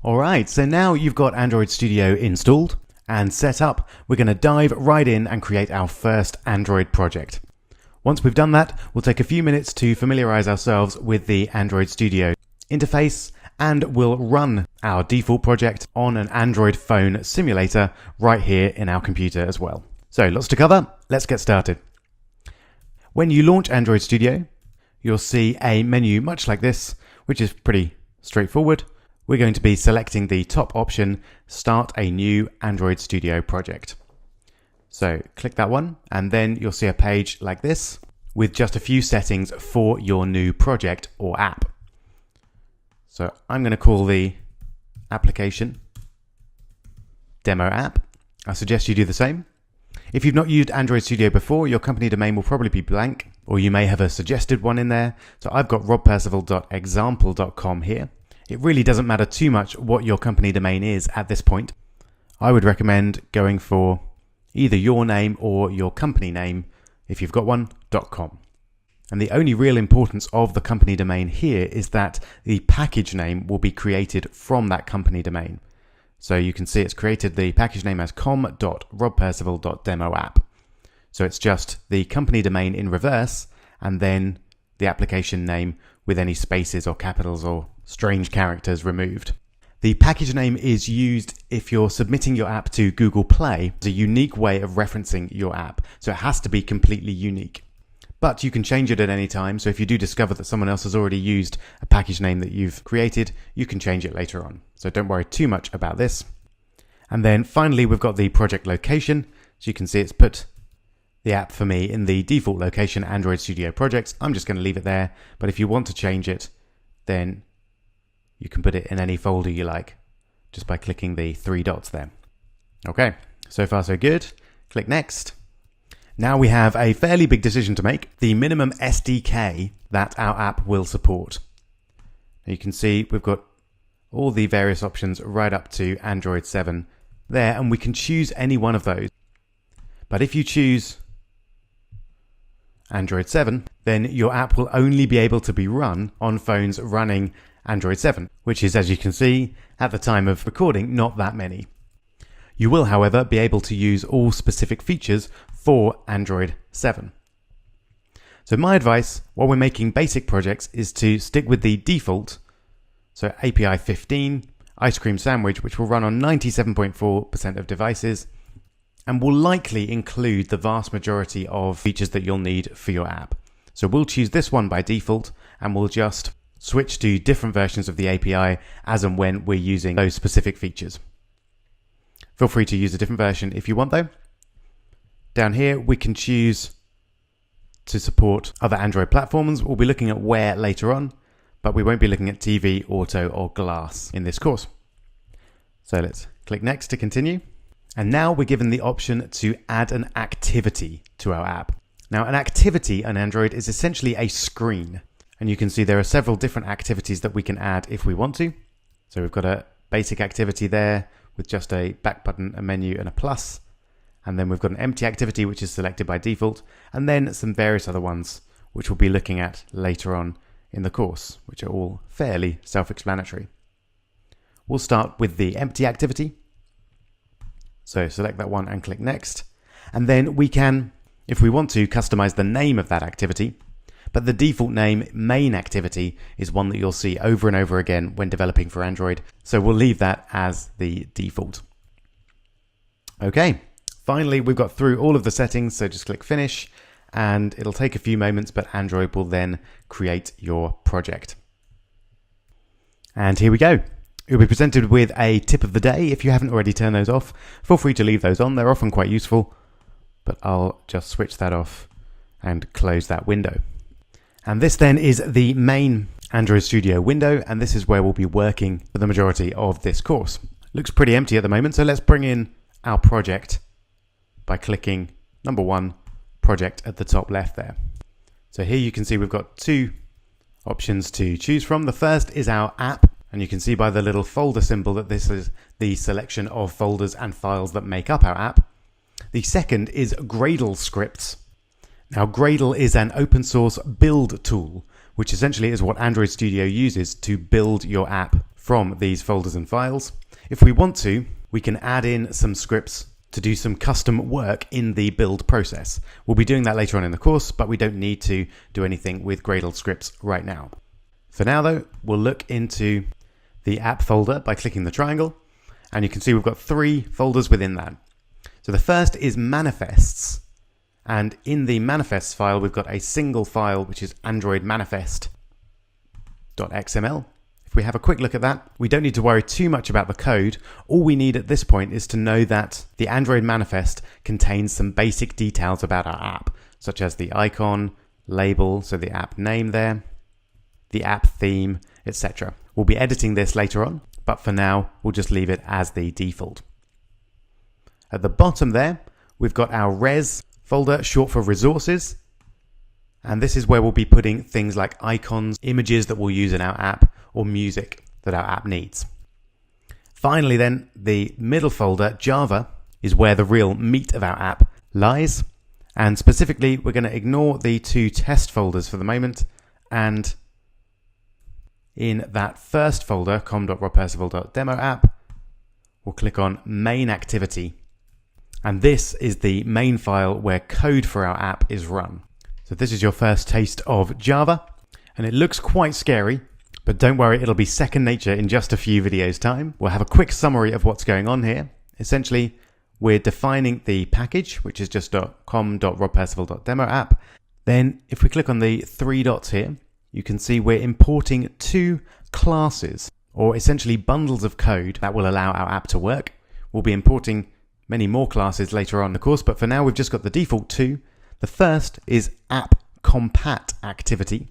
Alright, so now you've got Android Studio installed and set up, we're going to dive right in and create our first Android project. Once we've done that, we'll take a few minutes to familiarize ourselves with the Android Studio interface, and we'll run our default project on an Android phone simulator right here in our computer as well. So lots to cover, let's get started. When you launch Android Studio, you'll see a menu much like this, which is pretty straightforward. We're going to be selecting the top option, Start a New Android Studio Project. So click that one, and then you'll see a page like this with just a few settings for your new project or app. So I'm going to call the application Demo App. I suggest you do the same. If you've not used Android Studio before, your company domain will probably be blank, or you may have a suggested one in there. So I've got robpercival.example.com here. It really doesn't matter too much what your company domain is at this point. I would recommend going for either your name or your company name, if you've got one, .com. And the only real importance of the company domain here is that the package name will be created from that company domain. So you can see it's created the package name as com.robpercival.demoapp. So it's just the company domain in reverse, and then the application name with any spaces or capitals or strange characters removed. The package name is used if you're submitting your app to Google Play. It's a unique way of referencing your app, so it has to be completely unique. But you can change it at any time, so if you do discover that someone else has already used a package name that you've created, you can change it later on. So don't worry too much about this. And then finally, we've got the project location. So you can see it's put the app for me in the default location, Android Studio Projects. I'm just going to leave it there, but if you want to change it, then you can put it in any folder you like just by clicking the three dots there. Okay, so far so good. Click Next. Now we have a fairly big decision to make, the minimum SDK that our app will support. You can see we've got all the various options right up to Android 7 there, and we can choose any one of those. But if you choose Android 7, then your app will only be able to be run on phones running Android 7, which is, as you can see, at the time of recording, not that many. You will, however, be able to use all specific features for Android 7. So my advice while we're making basic projects is to stick with the default, so API 15, Ice Cream Sandwich, which will run on 97.4% of devices, and will likely include the vast majority of features that you'll need for your app. So we'll choose this one by default, and we'll just switch to different versions of the API as and when we're using those specific features. Feel free to use a different version if you want though. Down here we can choose to support other Android platforms. We'll be looking at Wear later on, but we won't be looking at TV, Auto or Glass in this course. So let's click Next to continue. And now we're given the option to add an activity to our app. Now an activity on Android is essentially a screen. And you can see there are several different activities that we can add if we want to. So we've got a basic activity there with just a back button, a menu and a plus. And then we've got an empty activity, which is selected by default. And then some various other ones, which we'll be looking at later on in the course, which are all fairly self-explanatory. We'll start with the empty activity. So select that one and click Next. And then we can, if we want to, customize the name of that activity. But the default name, main activity, is one that you'll see over and over again when developing for Android. So we'll leave that as the default. Okay, finally, we've got through all of the settings. So just click Finish and it'll take a few moments, but Android will then create your project. And here we go. You'll be presented with a tip of the day. If you haven't already turned those off, feel free to leave those on. They're often quite useful, but I'll just switch that off and close that window. And this then is the main Android Studio window, and this is where we'll be working for the majority of this course. Looks pretty empty at the moment, so let's bring in our project by clicking number 1, project at the top left there. So here you can see we've got two options to choose from. The first is our app, and you can see by the little folder symbol that this is the selection of folders and files that make up our app. The second is Gradle scripts. Now Gradle is an open source build tool which essentially is what Android Studio uses to build your app from these folders and files. If we want to, we can add in some scripts to do some custom work in the build process. We'll be doing that later on in the course, but we don't need to do anything with Gradle scripts right now. For now though, we'll look into the app folder by clicking the triangle, and you can see we've got 3 folders within that. So the first is manifests, and in the manifests file we've got a single file which is Android manifest.xml. If we have a quick look at that, we don't need to worry too much about the code. All we need at this point is to know that the Android manifest contains some basic details about our app, such as the icon, label, so the app name there, the app theme, etc. We'll be editing this later on, but for now, we'll just leave it as the default. At the bottom there, we've got our res folder, short for resources, and this is where we'll be putting things like icons, images that we'll use in our app, or music that our app needs. Finally then, the middle folder, Java, is where the real meat of our app lies, and specifically we're going to ignore the 2 test folders for the moment, and in that first folder, com.robpercival.demo app, we'll click on main activity, and this is the main file where code for our app is run. So this is your first taste of Java, and it looks quite scary, but don't worry, it'll be second nature in just a few videos time. We'll have a quick summary of what's going on here. Essentially, we're defining the package, which is just com.robpercival.demo app. Then if we click on the 3 dots here, you can see we're importing 2 classes, or essentially bundles of code that will allow our app to work. We'll be importing many more classes later on in the course, but for now we've just got the default 2. The first is app compat activity.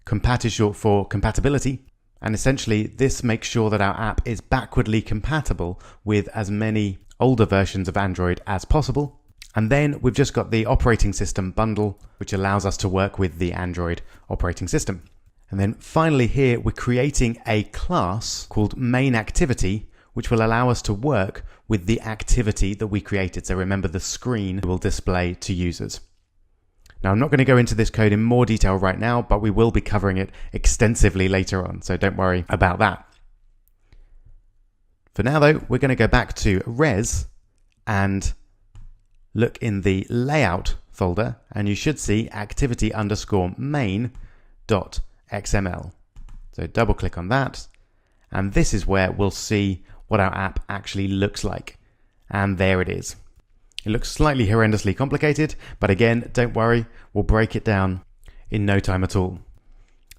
Compat is short for compatibility, and essentially this makes sure that our app is backwardly compatible with as many older versions of Android as possible. And then we've just got the operating system bundle, which allows us to work with the Android operating system. And then finally here, we're creating a class called main activity, which will allow us to work with the activity that we created. So remember, the screen will display to users. Now, I'm not going to go into this code in more detail right now, but we will be covering it extensively later on, so don't worry about that. For now, though, we're going to go back to res and look in the layout folder, and you should see activity_main.xml. So double click on that, and this is where we'll see what our app actually looks like. And there it is. It looks slightly horrendously complicated, but again, don't worry, we'll break it down in no time at all.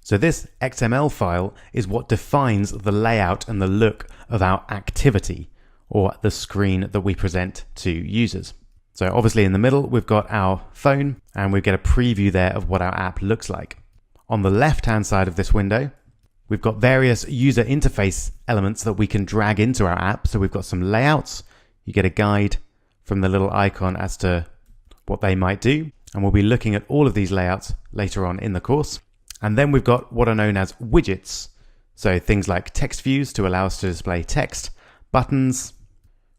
So this XML file is what defines the layout and the look of our activity, or the screen that we present to users. So obviously in the middle, we've got our phone, and we get a preview there of what our app looks like. On the left-hand side of this window, we've got various user interface elements that we can drag into our app. So we've got some layouts, you get a guide from the little icon as to what they might do. And we'll be looking at all of these layouts later on in the course. And then we've got what are known as widgets. So things like text views to allow us to display text, buttons,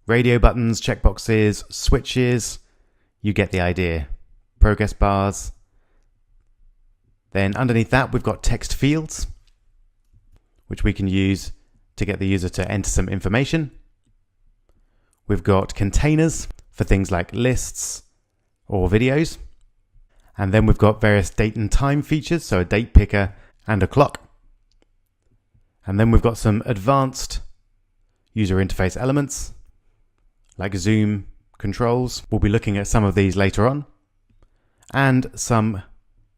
radio buttons, checkboxes, switches, you get the idea. Progress bars. Then underneath that, we've got text fields, which we can use to get the user to enter some information. We've got containers for things like lists or videos. And then we've got various date and time features, so a date picker and a clock. And then we've got some advanced user interface elements like zoom controls. We'll be looking at some of these later on. And some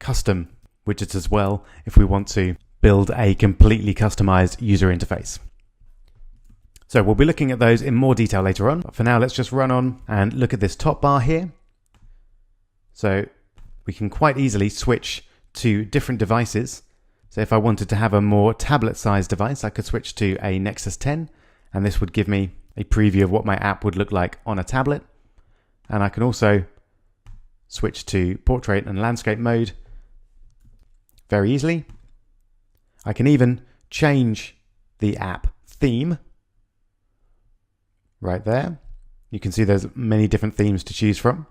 custom widgets as well if we want to build a completely customized user interface. So we'll be looking at those in more detail later on. But for now, let's just run on and look at this top bar here. So we can quite easily switch to different devices. So if I wanted to have a more tablet-sized device, I could switch to a Nexus 10, and this would give me a preview of what my app would look like on a tablet. And I can also switch to portrait and landscape mode very easily. I can even change the app theme right there. You can see there's many different themes to choose from.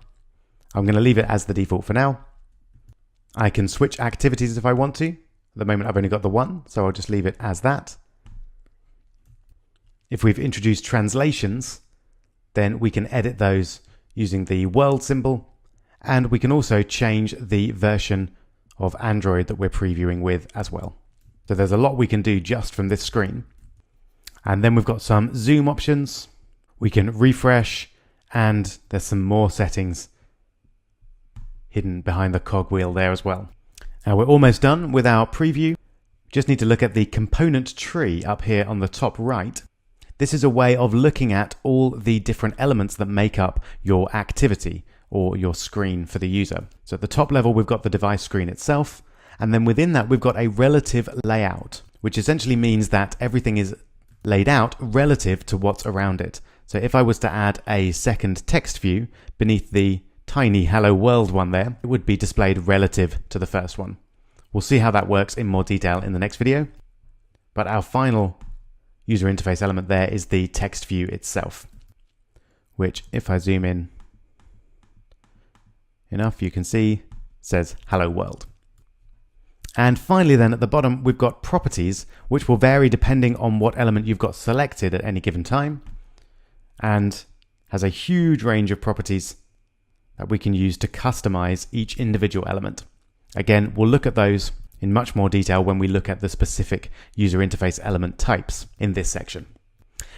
I'm going to leave it as the default for now. I can switch activities if I want to. At the moment I've only got the one, so I'll just leave it as that. If we've introduced translations, then we can edit those using the world symbol, and we can also change the version of Android that we're previewing with as well. So there's a lot we can do just from this screen. And then we've got some zoom options. We can refresh, and there's some more settings hidden behind the cogwheel there as well. Now we're almost done with our preview. Just need to look at the component tree up here on the top right. This is a way of looking at all the different elements that make up your activity or your screen for the user. So at the top level, we've got the device screen itself. And then within that, we've got a relative layout, which essentially means that everything is laid out relative to what's around it. So if I was to add a second text view beneath the tiny Hello World one there, it would be displayed relative to the first one. We'll see how that works in more detail in the next video. But our final user interface element there is the text view itself, which if I zoom in enough, you can see says Hello World. And finally then at the bottom, we've got properties, which will vary depending on what element you've got selected at any given time, and has a huge range of properties that we can use to customize each individual element. Again, we'll look at those in much more detail when we look at the specific user interface element types in this section.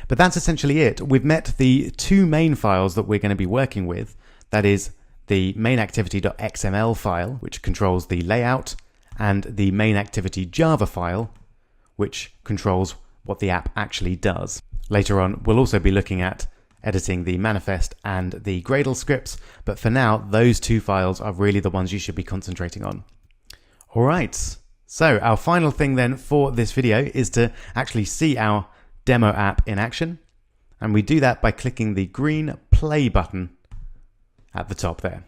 But that's essentially it. We've met the two main files that we're going to be working with. That is the mainActivity.xml file, which controls the layout, and the mainActivity Java file, which controls what the app actually does. Later on, we'll also be looking at editing the manifest and the Gradle scripts, but for now, those two files are really the ones you should be concentrating on. All right, so our final thing then for this video is to actually see our demo app in action. And we do that by clicking the green play button at the top there.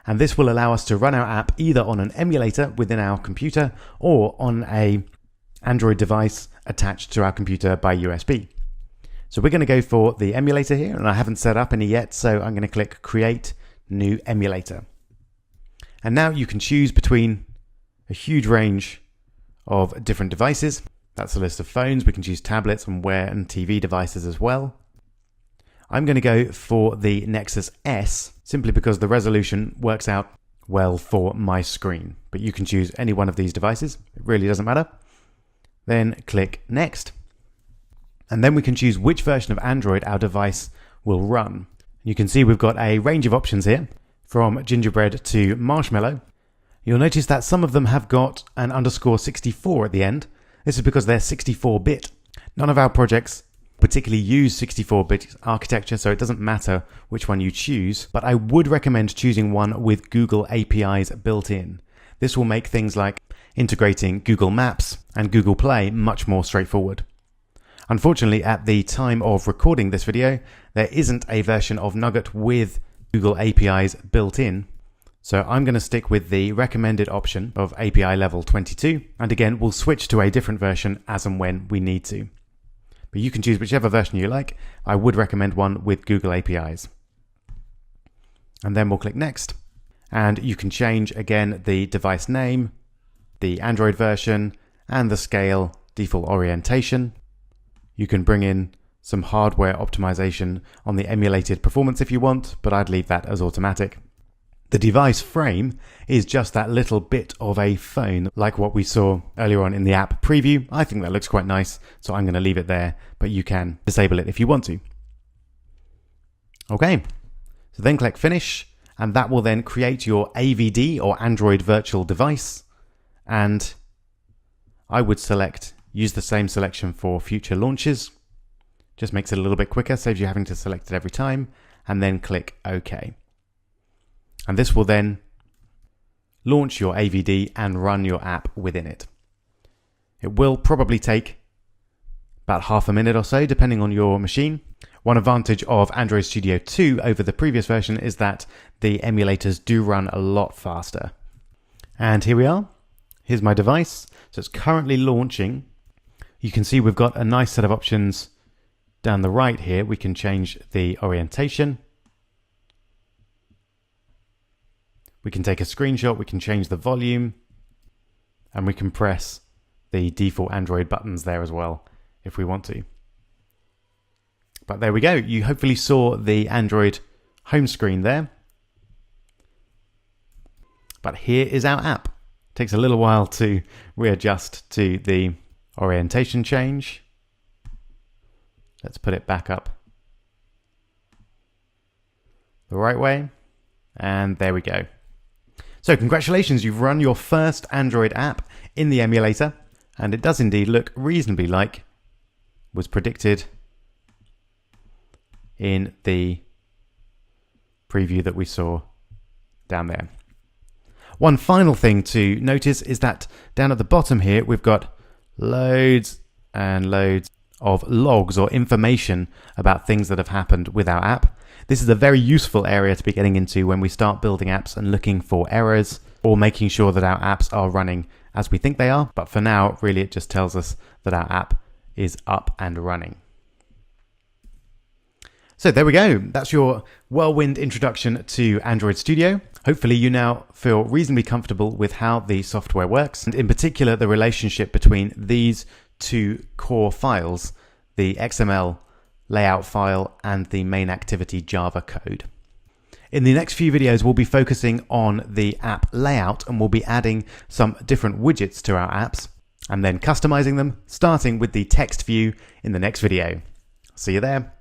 And this will allow us to run our app either on an emulator within our computer or on an Android device attached to our computer by USB. So we're going to go for the emulator here, and I haven't set up any yet, so I'm going to click Create New Emulator. And now you can choose between a huge range of different devices. That's a list of phones. We can choose tablets and Wear and TV devices as well. I'm going to go for the Nexus S simply because the resolution works out well for my screen. But you can choose any one of these devices. It really doesn't matter. Then click Next. And then we can choose which version of Android our device will run. You can see we've got a range of options here, from gingerbread to marshmallow. You'll notice that some of them have got an _64 at the end. This is because they're 64-bit. None of our projects particularly use 64-bit architecture, so it doesn't matter which one you choose, but I would recommend choosing one with Google APIs built in. This will make things like integrating Google Maps and Google Play much more straightforward. Unfortunately, at the time of recording this video, there isn't a version of Nugget with Google APIs built in. So I'm going to stick with the recommended option of API level 22. And again, we'll switch to a different version as and when we need to. But you can choose whichever version you like. I would recommend one with Google APIs. And then we'll click Next. And you can change again the device name, the Android version, and the scale default orientation. You can bring in some hardware optimization on the emulated performance if you want, but I'd leave that as automatic. The device frame is just that little bit of a phone, like what we saw earlier on in the app preview. I think that looks quite nice, so I'm going to leave it there, but you can disable it if you want to. Okay, so then click Finish, and that will then create your AVD or Android Virtual Device. And I would use the same selection for future launches. Just makes it a little bit quicker, saves you having to select it every time, and then click OK. And this will then launch your AVD and run your app within it. It will probably take about half a minute or so, depending on your machine. One advantage of Android Studio 2 over the previous version is that the emulators do run a lot faster. And here we are. Here's my device. So it's currently launching. You can see we've got a nice set of options down the right here. We can change the orientation. We can take a screenshot. We can change the volume. And we can press the default Android buttons there as well if we want to. But there we go. You hopefully saw the Android home screen there. But here is our app. Takes a little while to readjust to the orientation change. Let's put it back up the right way. And there we go. So congratulations, you've run your first Android app in the emulator. And it does indeed look reasonably like was predicted in the preview that we saw down there. One final thing to notice is that down at the bottom here, we've got loads and loads of logs or information about things that have happened with our app. This is a very useful area to be getting into when we start building apps and looking for errors or making sure that our apps are running as we think they are. But for now, really, it just tells us that our app is up and running. So there we go. That's your whirlwind introduction to Android Studio. Hopefully you now feel reasonably comfortable with how the software works, and in particular the relationship between these two core files, the XML layout file and the main activity Java code. In the next few videos, we'll be focusing on the app layout, and we'll be adding some different widgets to our apps and then customizing them, starting with the text view in the next video. See you there.